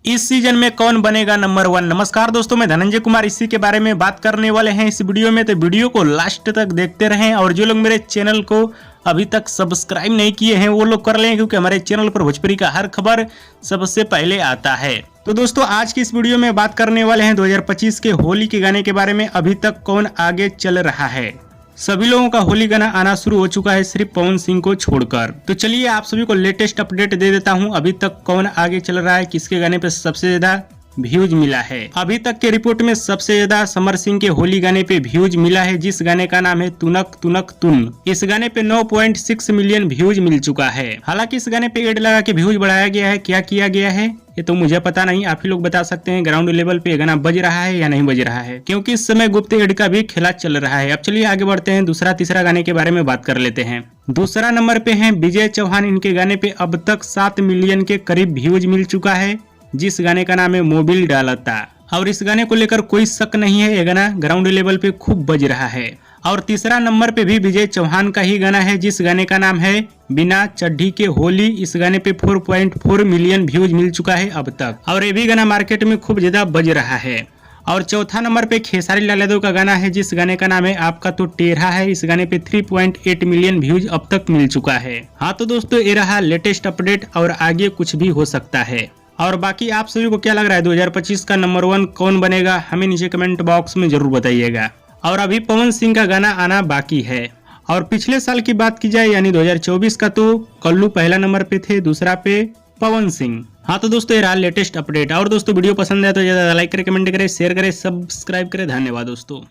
इस सीजन में कौन बनेगा नंबर 1। नमस्कार दोस्तों, मैं धनंजय कुमार इसी के बारे में बात करने वाले हैं इस वीडियो में। तो वीडियो को लास्ट तक देखते रहें और जो लोग मेरे चैनल को अभी तक सब्सक्राइब नहीं किए हैं वो लोग कर लें, क्योंकि हमारे चैनल पर भोजपुरी का हर खबर सबसे पहले आता है। तो दोस्तों, आज की इस वीडियो में बात करने वाले हैं 2025 के होली के गाने के बारे में। अभी तक कौन आगे चल रहा है। सभी लोगों का होली गाना आना शुरू हो चुका है, सिर्फ पवन सिंह को छोड़कर। तो चलिए आप सभी को लेटेस्ट अपडेट दे देता हूं, अभी तक कौन आगे चल रहा है, किसके गाने पे सबसे ज्यादा व्यूज मिला है। अभी तक के रिपोर्ट में सबसे ज्यादा समर सिंह के होली गाने पे व्यूज मिला है, जिस गाने का नाम है तुनक तुनक तुन। इस गाने पे 9.6 मिलियन व्यूज मिल चुका है। हालांकि इस गाने पे एड लगा के व्यूज बढ़ाया गया है, क्या किया गया है ये तो मुझे पता नहीं, आप ही लोग बता सकते हैं ग्राउंड लेवल पे गाना बज रहा है या नहीं बज रहा है, क्योंकि इस समय गुप्त एड का भी खेला चल रहा है। अब चलिए आगे बढ़ते हैं, दूसरा तीसरा गाने के बारे में बात कर लेते हैं। दूसरा नंबर पे है विजय चौहान। इनके गाने पे अब तक 7 मिलियन के करीब व्यूज मिल चुका है, जिस गाने का नाम है मोबिल डालता। और इस गाने को लेकर कोई शक नहीं है, ये गाना ग्राउंड लेवल पे खूब बज रहा है। और तीसरा नंबर पे भी विजय चौहान का ही गाना है, जिस गाने का नाम है बिना चड्ढी के होली। इस गाने पे 4.4 मिलियन व्यूज मिल चुका है अब तक, और ये भी गाना मार्केट में खूब ज्यादा बज रहा है। और चौथा नंबर पे खेसारी लाल यादव का गाना है, जिस गाने का नाम है आपका तो टेढ़ा है। इस गाने पे 3.8 मिलियन व्यूज अब तक मिल चुका है। हाँ तो दोस्तों, ये रहा लेटेस्ट अपडेट और आगे कुछ भी हो सकता है। और बाकी आप सभी को क्या लग रहा है 2025 का नंबर 1 कौन बनेगा, हमें नीचे कमेंट बॉक्स में जरूर बताइएगा। और अभी पवन सिंह का गाना आना बाकी है। और पिछले साल की बात की जाए यानी 2024 का, तो कल्लू पहला नंबर पे थे, दूसरा पे पवन सिंह। हाँ तो दोस्तों, ये रहा लेटेस्ट अपडेट। और दोस्तों वीडियो पसंद है तो ज्यादा लाइक करें, कमेंट करें, शेयर करें, सब्सक्राइब करें। धन्यवाद दोस्तों।